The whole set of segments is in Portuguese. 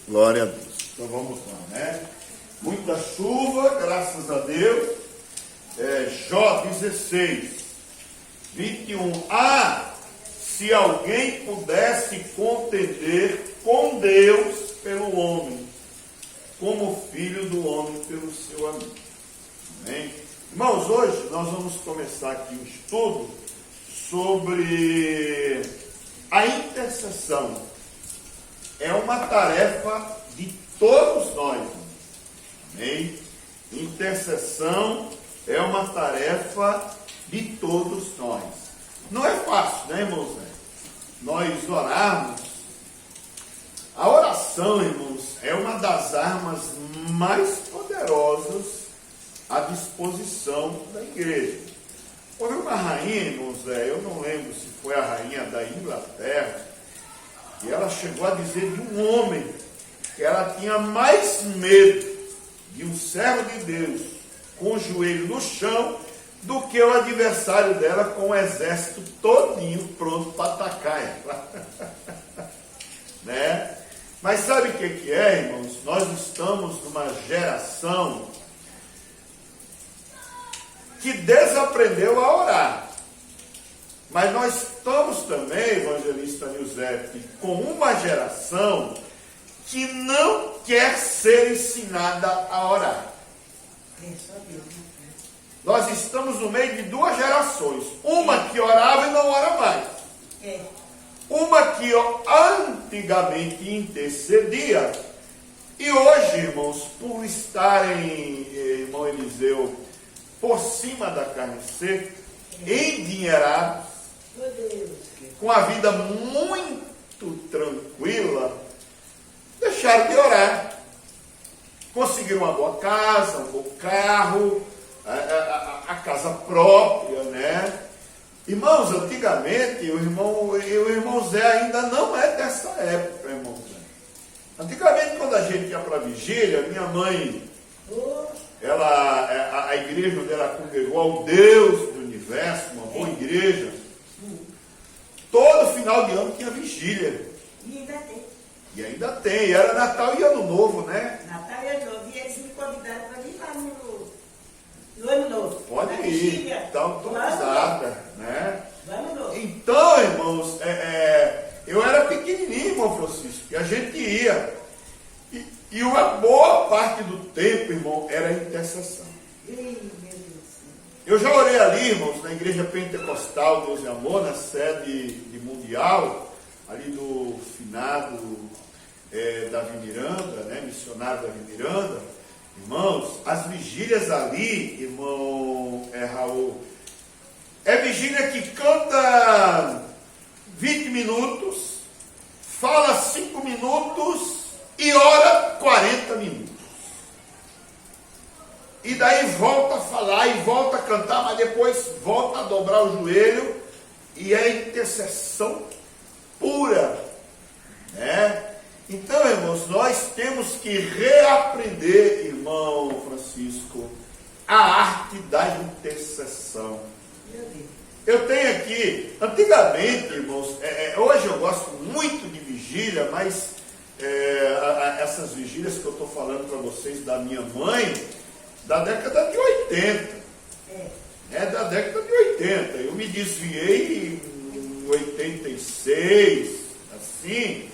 Glória a Deus. Então vamos lá, né? Muita chuva, graças a Deus. Jó 16, 21. Se alguém pudesse contender com Deus pelo homem, como o filho do homem pelo seu amigo. Amém? Irmãos, hoje nós vamos começar aqui um estudo sobre a intercessão. É uma tarefa de todos nós. Amém? Intercessão é uma tarefa de todos nós. Não é fácil, né, irmãos? Nós orarmos. A oração, irmãos, é uma das armas mais poderosas à disposição da igreja. Houve uma rainha, irmãos, eu não lembro se foi a rainha da Inglaterra, e ela chegou a dizer de um homem que ela tinha mais medo de um servo de Deus com o joelho no chão do que o adversário dela com o exército todinho pronto para atacar ela. Né? Mas sabe o que é, irmãos? Nós estamos numa geração que desaprendeu a orar. Mas nós estamos também, evangelista Nilzete, com uma geração que não quer ser ensinada a orar. Nós estamos no meio de duas gerações. Uma que orava e não ora mais. Uma que antigamente intercedia. E hoje, irmãos, por estarem, irmão Eliseu, por cima da carne seca, endinheirados, com a vida muito tranquila, deixaram de orar. Conseguiram uma boa casa, um bom carro, a casa própria, né? Irmãos, antigamente, o irmão Zé ainda não é dessa época, irmão Zé. Antigamente, quando a gente ia para a vigília, minha mãe, a igreja onde ela congregou ao Deus do universo, uma boa igreja, todo final de ano tinha vigília. E ainda tem. Era Natal e Ano Novo, né? Natal e Ano Novo. E eles me convidaram para ir lá no Ano Novo. Pode ir. Então, autorizada, né? Ano Novo. Então, irmãos, eu era pequenininho, irmão Francisco, e a gente ia. E uma boa parte do tempo, irmão, era intercessão. Eu já orei ali, irmãos, na igreja pentecostal Deus e Amor, na sede de Mundial, ali do finado Davi Miranda, né, missionário Davi Miranda. Irmãos, as vigílias ali, irmão Raul, é vigília que canta 20 minutos, fala 5 minutos e ora 40 minutos. E daí volta a falar e volta a cantar, mas depois volta a dobrar o joelho e é intercessão pura, né? Então, irmãos, nós temos que reaprender, irmão Francisco, a arte da intercessão. Eu tenho aqui, antigamente, irmãos, hoje eu gosto muito de vigília, mas essas vigílias que eu estou falando para vocês da minha mãe, da década de 80. Da década de 80. Eu me desviei em 86, assim,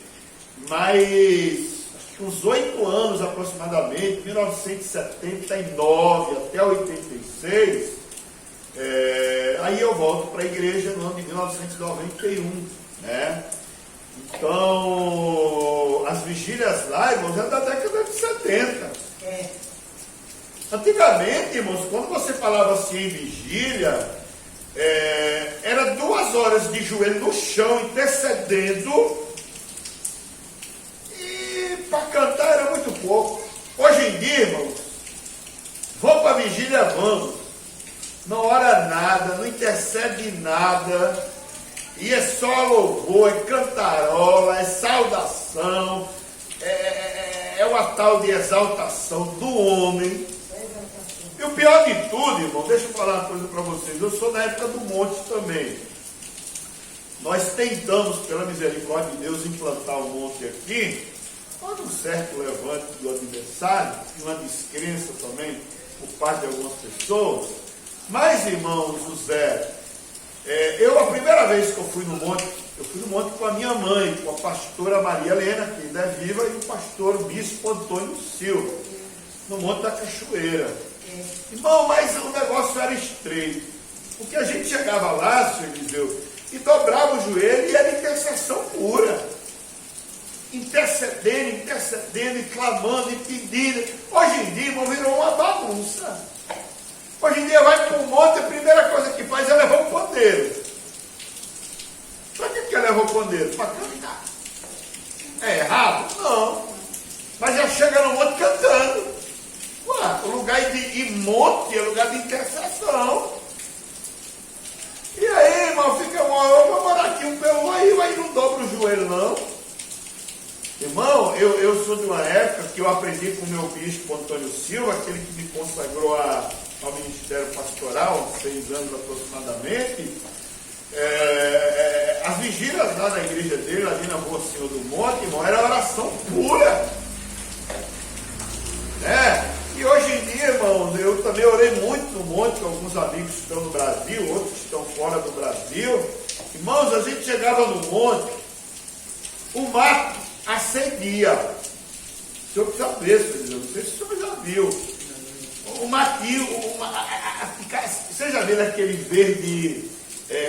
mas acho que uns 8 anos aproximadamente, 1979 até 86, aí eu volto para a igreja no ano de 1991, né? Então, as vigílias lá, irmãos, é da década de 70. Antigamente, irmãos, quando você falava assim em vigília, era 2 horas de joelho no chão, intercedendo, e para cantar era muito pouco. Hoje em dia, irmãos, vamos para a vigília, vamos. Não ora nada, não intercede nada, e é só louvor, é cantarola, é saudação, é uma tal de exaltação do homem. E o pior de tudo, irmão, deixa eu falar uma coisa para vocês. Eu sou da época do monte também. Nós tentamos, pela misericórdia de Deus, implantar o monte aqui. houve um certo levante do adversário, e uma descrença também por parte de algumas pessoas. Mas, irmão José, a primeira vez que eu fui no monte com a minha mãe, com a pastora Maria Helena, que ainda é viva, e o pastor Bispo Antônio Silva, no Monte da Cachoeira. Irmão, mas o negócio era estreito, porque a gente chegava lá, senhor Eliseu, e dobrava o joelho e era intercessão pura. Intercedendo, e clamando, e pedindo. Hoje em dia, irmão, virou uma bagunça. Hoje em dia vai para o monte, a primeira coisa que faz é levar o pandeiro. Para que leva o pandeiro? Para cantar. É errado? Não. Mas já chega no monte cantando. Ué, o lugar de monte é lugar de intercessão. E aí, irmão, fica uma hora, vou morar aqui um pelo aí não dobra o joelho, não. Irmão, eu sou de uma época que eu aprendi com o meu bispo Antônio Silva, aquele que me consagrou ao ministério pastoral, há 6 anos aproximadamente. As vigílias lá na igreja dele, ali na Rua Senhor do Monte, irmão, era oração pura. E hoje em dia, irmão, eu também orei muito no monte, com alguns amigos que estão no Brasil, outros que estão fora do Brasil. Irmãos, a gente chegava no monte, o mato acendia. O senhor precisa ver, senhor, não sei se o senhor já viu. O matinho, você já viu aquele verde,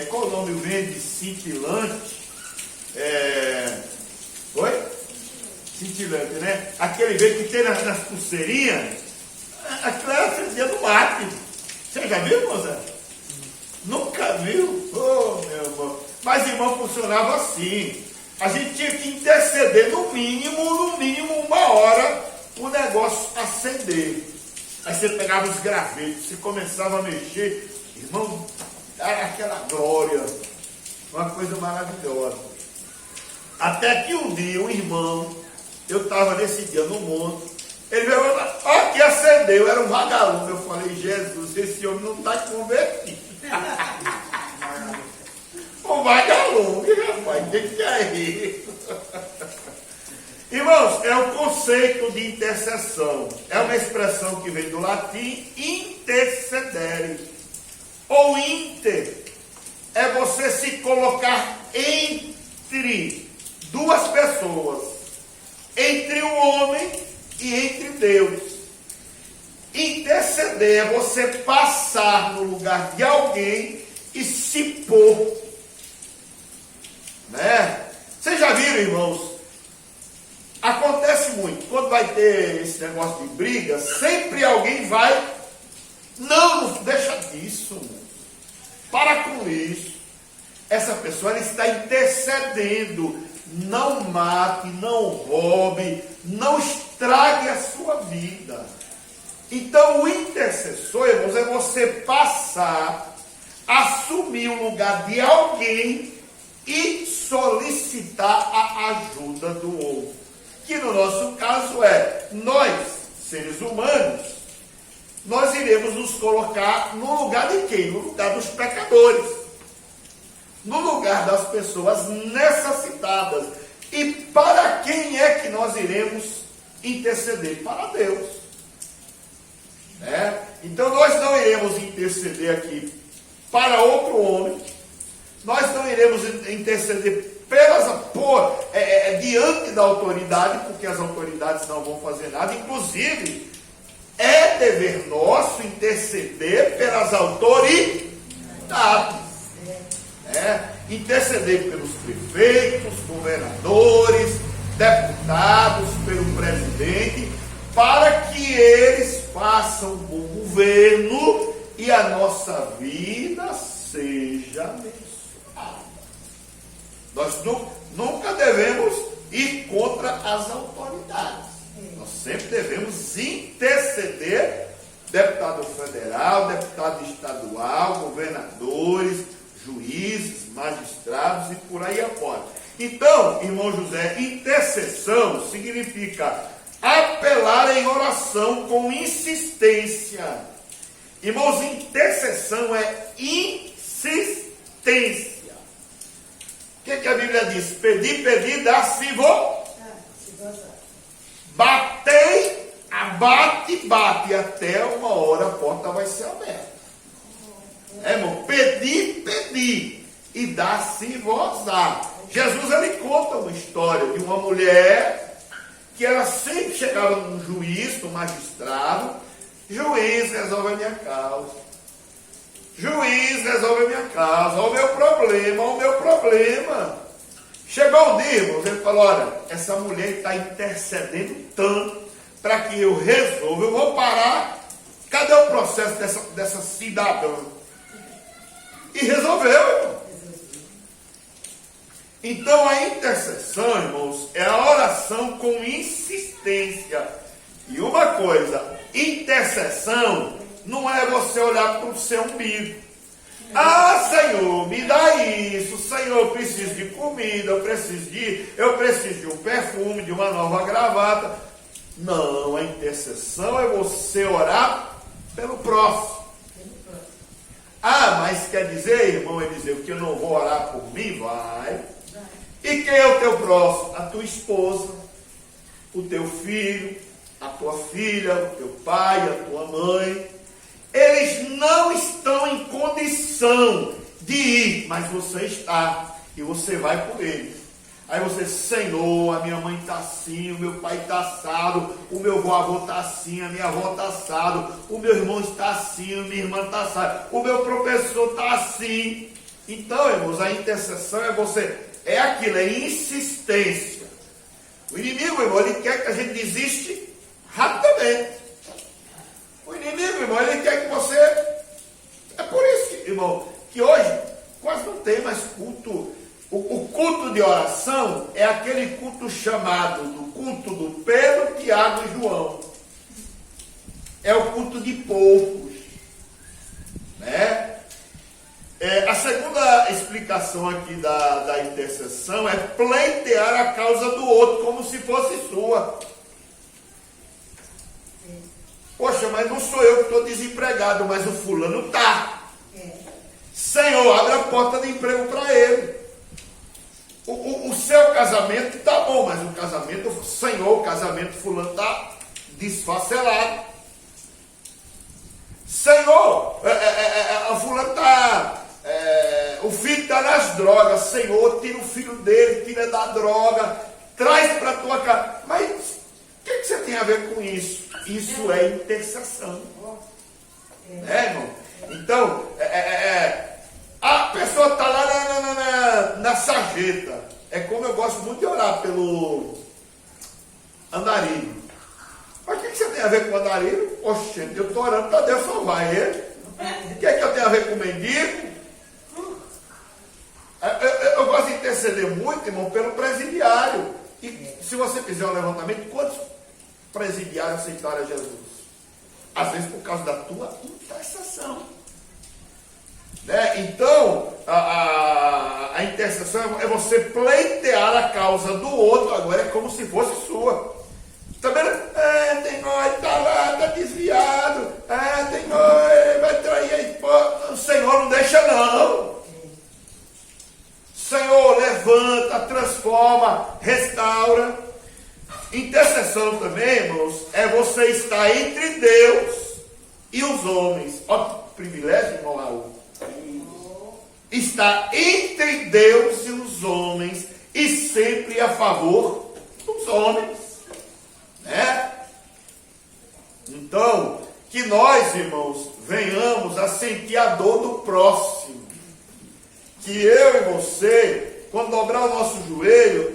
qual o nome, o verde cintilante? Oi? Cintilante, né? Aquele verde que tem nas pulseirinhas, aquilo era acendia no mate. Você já viu, irmão? Nunca viu? Oh, meu irmão. Mas, irmão, funcionava assim. A gente tinha que interceder no mínimo 1 hora o negócio acender. Aí você pegava os gravetos, você começava a mexer, irmão, era aquela glória, uma coisa maravilhosa. Até que um dia, um irmão, eu estava nesse dia no monte, ele veio lá, ó, que acendeu, era um vagalume. Eu falei, Jesus, esse homem não está convertido. Um vagalume, rapaz, o que é isso? Irmãos, é o conceito de intercessão. É uma expressão que vem do latim intercedere. Ou inter é você se colocar entre duas pessoas, entre o homem e entre Deus. Interceder é você passar no lugar de alguém e se pôr. Vocês já viram, irmãos? Acontece muito, quando vai ter esse negócio de briga, sempre alguém vai, não deixa disso, para com isso. Essa pessoa ela está intercedendo, não mate, não roube, não estrague a sua vida. Então o intercessor, irmãos, é você passar, assumir o lugar de alguém e solicitar a ajuda do outro. Que no nosso caso nós, seres humanos, nós iremos nos colocar no lugar de quem? No lugar dos pecadores, no lugar das pessoas necessitadas. E para quem é que nós iremos interceder? Para Deus. Então nós não iremos interceder aqui para outro homem, nós não iremos interceder diante da autoridade, porque as autoridades não vão fazer nada. Inclusive, é dever nosso interceder pelas autoridades. Interceder pelos prefeitos, governadores, deputados, pelo presidente, para que eles façam um bom governo e a nossa vida seja abençoada. Nós nunca devemos ir contra as autoridades. Nós sempre devemos interceder, deputado federal, deputado estadual, governadores, juízes, magistrados e por aí afora. Então, irmão José, intercessão significa apelar em oração com insistência. Irmãos, intercessão é insistência. O que a Bíblia diz? Pedir, dá-se-vos. e bate até uma hora a porta vai ser aberta. Irmão, pedi e dá-se-vos-á. Jesus, ele conta uma história de uma mulher que ela sempre chegava num juiz, num magistrado. Juiz, resolve a minha causa. Juiz, resolve a minha causa. Olha o meu problema. Chegou um dia, irmãos, ele falou, olha, essa mulher está intercedendo tanto para que eu resolva. Eu vou parar. Cadê o processo dessa cidadã? E resolveu, irmão. Então a intercessão, irmãos, é a oração com insistência. E uma coisa, intercessão não é você olhar para o seu umbigo. Ah, Senhor, me dá isso. Senhor, eu preciso de comida, eu preciso de um perfume, de uma nova gravata. Não, a intercessão é você orar pelo próximo. Ah, mas quer dizer, irmão, é dizer que eu não vou orar por mim? Vai. E quem é o teu próximo? A tua esposa, o teu filho, a tua filha, o teu pai, a tua mãe. Eles não estão em condição de ir, mas você está, e você vai por eles. Aí você, Senhor, a minha mãe está assim, o meu pai está assado, o meu avô está assim, a minha avó está assado, o meu irmão está assim, a minha irmã está assado, o meu professor está assim. Então, irmãos, a intercessão é aquilo, é insistência. O inimigo, irmão, ele quer que a gente desiste rapidamente. O inimigo, irmão, ele quer que você... É por isso, irmão, que hoje quase não tem mais culto. O culto de oração é aquele culto chamado do culto do Pedro, Tiago e João. É o culto de poucos. Né? A segunda explicação aqui da intercessão é pleitear a causa do outro como se fosse sua. Poxa, mas não sou eu que estou desempregado, mas o fulano está. Senhor, abre a porta de emprego para ele. O seu casamento está bom, mas o casamento, Senhor, o casamento fulano está desfacelado. Senhor, o fulano está... o filho está nas drogas. Senhor, tira o filho dele, tira da droga, traz para a tua casa. Mas o que você tem a ver com isso? Isso é intercessão. Irmão? Então, a pessoa está lá na sarjeta. É como eu gosto muito de orar pelo andarilho. Mas o que você tem a ver com o andarilho? Oxe, eu estou orando para Deus salvar ele. O que eu tenho a ver com o mendigo? Eu gosto de interceder muito, irmão, pelo presidiário. E se você fizer um levantamento, quantos presidiários aceitaram a Jesus? Às vezes por causa da tua intercessão. Né? Então, a intercessão é você pleitear a causa do outro, agora é como se fosse sua. Também, tem nós, está lá, está desviado, tem nós, vai trair a esposa. O Senhor não deixa não. Senhor, levanta, transforma, restaura. Intercessão também, irmãos, é você estar entre Deus e os homens. Olha que privilégio, irmão Raul. Está entre Deus e os homens e sempre a favor dos homens. Né? Então, que nós, irmãos, venhamos a sentir a dor do próximo. Que eu e você, quando dobrar o nosso joelho,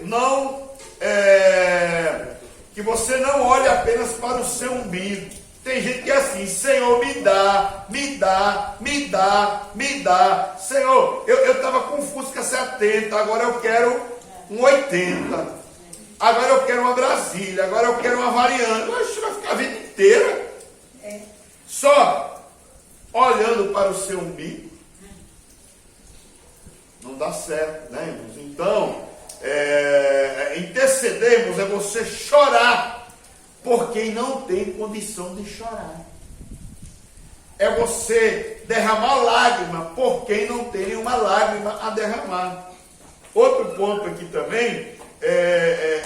que você não olhe apenas para o seu umbigo. Tem gente que é assim, Senhor, me dá, me dá, me dá, me dá. Senhor, eu estava com um Fusca 70, agora eu quero um 80. Agora eu quero uma Brasília, agora eu quero uma Variante. Oxe, vai ficar a vida inteira só olhando para o seu umbigo. Não dá certo, né, irmãos? Então, intercedermos é você chorar por quem não tem condição de chorar. É você derramar lágrima por quem não tem uma lágrima a derramar. Outro ponto aqui também,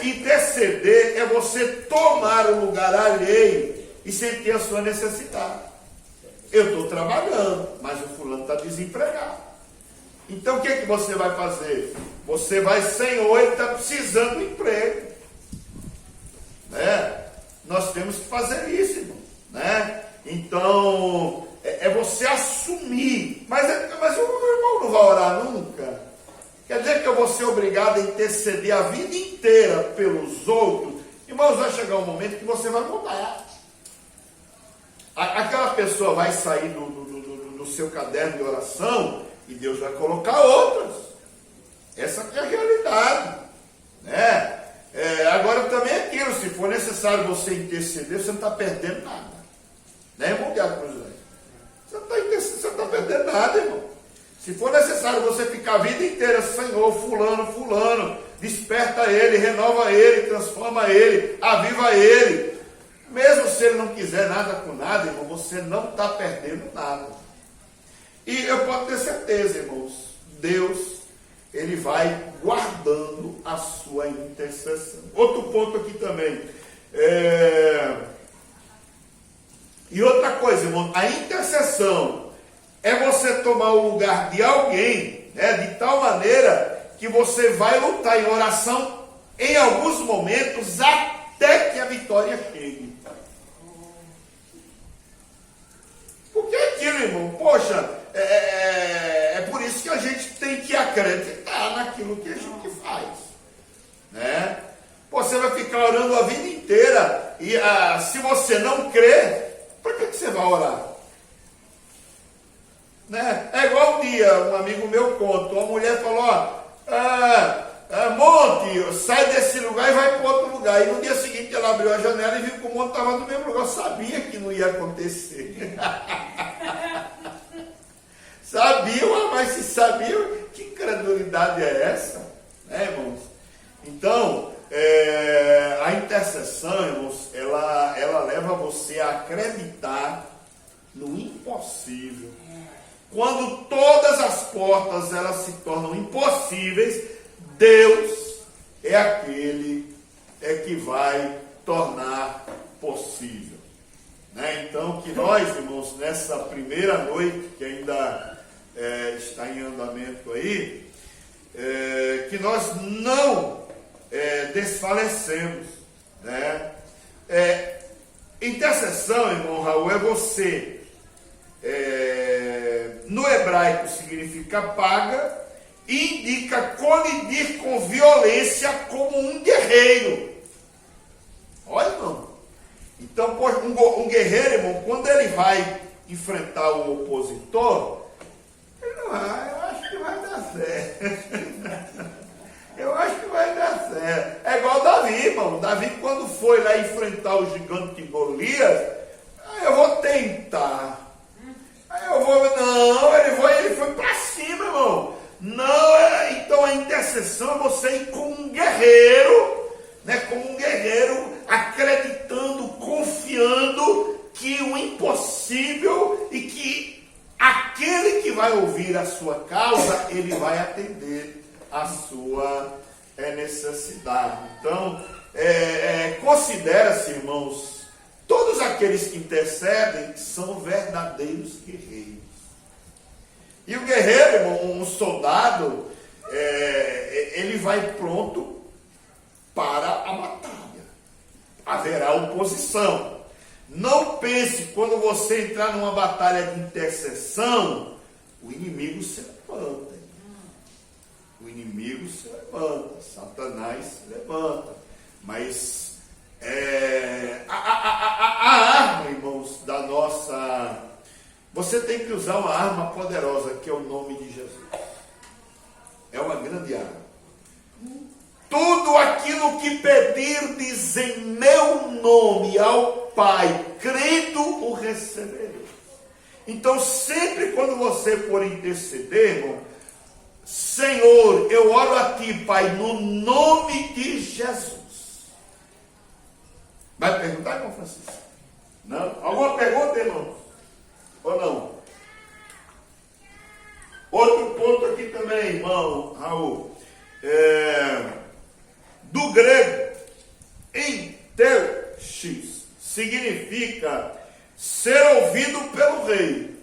interceder é você tomar o lugar alheio e sentir a sua necessidade. Eu estou trabalhando, mas o fulano está desempregado. Então o que é que você vai fazer? Você vai, Senhor, ele está precisando de emprego. Né? Nós temos que fazer isso, irmão. Né? Então, é você assumir. Mas o irmão não vai orar nunca. Quer dizer que eu vou ser obrigado a interceder a vida inteira pelos outros? Irmãos, vai chegar um momento que você vai mudar. Aquela pessoa vai sair do seu caderno de oração e Deus vai colocar outras. Essa é a realidade. Né? Agora também é aquilo, se for necessário você interceder, você não está perdendo nada. Né, irmão Diácono José? Você não está perdendo nada, irmão. Se for necessário você ficar a vida inteira, Senhor, fulano, desperta ele, renova ele, transforma ele, aviva ele. Mesmo se ele não quiser nada com nada, irmão, você não está perdendo nada. E eu posso ter certeza, irmãos, Deus, ele vai guardando a sua intercessão. Outro ponto aqui também. E outra coisa, irmão, a intercessão é você tomar o lugar de alguém, né, de tal maneira que você vai lutar em oração em alguns momentos até que a vitória chegue. Porque é aquilo, irmão, poxa, é por isso que a gente tem que acreditar naquilo que a gente faz. Né? Você vai ficar orando a vida inteira e se você não crer, para que você vai orar? Né? É igual um dia, um amigo meu conta, uma mulher falou, Monte, sai desse lugar e vai para outro lugar. E no dia seguinte ela abriu a janela e viu que o monte estava no mesmo lugar. Eu sabia que não ia acontecer. Sabia, mas se sabia, que incredulidade é essa? Né, irmãos? Então, a intercessão, irmãos, ela leva você a acreditar no impossível. Quando todas as portas elas se tornam impossíveis, Deus é aquele que vai tornar possível. Né? Então, que nós, irmãos, nessa primeira noite, que ainda está em andamento aí, que nós não desfalecemos. Né? Intercessão, irmão Raul, é você... no hebraico significa paga e indica colidir com violência como um guerreiro. Olha, irmão. Então, um guerreiro, irmão, quando ele vai enfrentar o opositor, ele não vai, eu acho que vai dar certo. Eu acho que vai dar certo. É igual Davi, irmão. Davi, quando foi lá enfrentar o gigante Golias, eu vou tentar. Ele foi para cima, irmão. Não, então a intercessão é você ir como um guerreiro, né? Como um guerreiro, acreditando, confiando que o impossível e que aquele que vai ouvir a sua causa, ele vai atender a sua necessidade. Então, considera-se, irmãos, todos aqueles que intercedem são verdadeiros guerreiros. E o guerreiro, irmão, um soldado, ele vai pronto para a batalha. Haverá oposição. Não pense, quando você entrar numa batalha de intercessão, o inimigo se levanta. O inimigo se levanta, Satanás se levanta. Mas a arma, irmãos, da nossa... Você tem que usar uma arma poderosa, que é o nome de Jesus. É uma grande arma. Tudo aquilo que pedirdes em meu nome ao Pai, crendo o receberei. Então, sempre quando você for interceder, irmão, Senhor, eu oro a Ti, Pai, no nome de Jesus. Vai perguntar, irmão Francisco? Não? Alguma pergunta, irmão? Ou não? Outro ponto aqui também, irmão Raul. Do grego, entelxis, significa ser ouvido pelo rei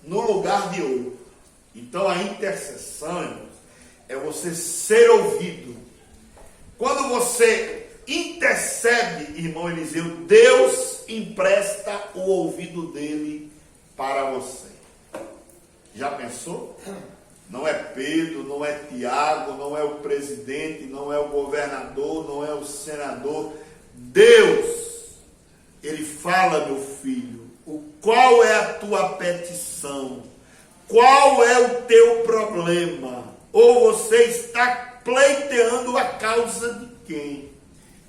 no lugar de outro. Então a intercessão, irmãos, é você ser ouvido. Quando você intercede, irmão Eliseu, Deus empresta o ouvido dele para você. Já pensou? Não é Pedro, não é Tiago, não é o presidente, não é o governador, não é o senador. Deus, ele fala, meu filho, qual é a tua petição? Qual é o teu problema? Ou você está pleiteando a causa de quem?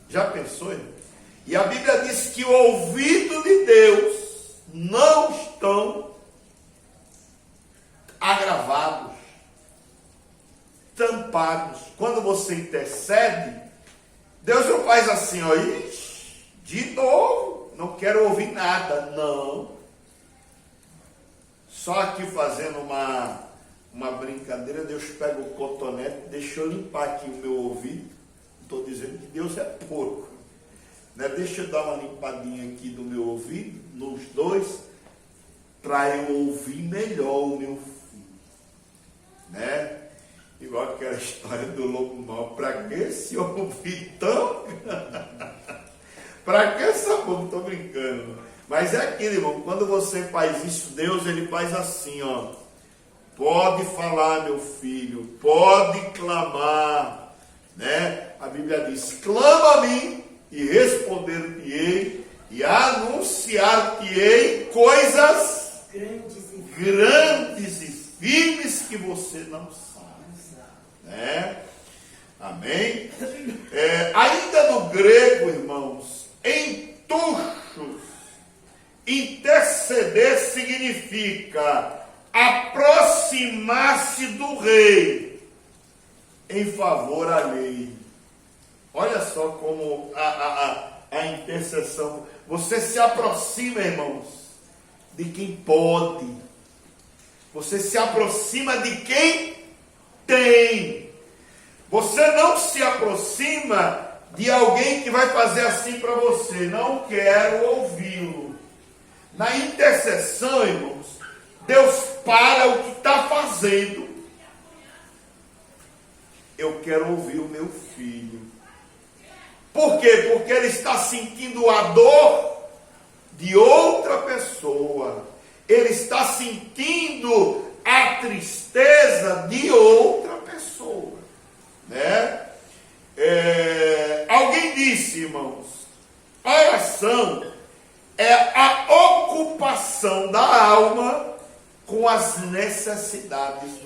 Já pensou, irmão? E a Bíblia diz que o ouvido de Deus não estão agravados, tampados. Quando você intercede, Deus não faz assim, ó, de novo, não quero ouvir nada. Não. Só aqui fazendo uma brincadeira, Deus pega o cotonete, deixa eu limpar aqui o meu ouvido. Não estou dizendo que Deus é porco, né? Deixa eu dar uma limpadinha aqui do meu ouvido, nos dois, para eu ouvir melhor o meu filho, né? Igual aquela história do lobo mau. Para que esse ouvido tão? Para que essa boca? Estou brincando. Mas é aquilo, irmão. Quando você faz isso, Deus, ele faz assim, ó. Pode falar, meu filho. Pode clamar, né? A Bíblia diz: clama a mim e responder-te-ei e anunciar-te-ei coisas grandes e firmes que você não sabe. Né? Amém? Ainda no grego, irmãos, entuchos, interceder significa aproximar-se do rei em favor alheio. Olha só como a intercessão, você se aproxima, irmãos, de quem pode, você se aproxima de quem tem. Você não se aproxima de alguém que vai fazer assim para você. Não quero ouvi-lo. Na intercessão, irmãos, Deus para o que está fazendo. Eu quero ouvir o meu filho. Por quê? Porque ele está sentindo a dor de outra pessoa. Ele está sentindo a tristeza de outra pessoa, né? Alguém disse, irmãos, oração é a ocupação da alma com as necessidades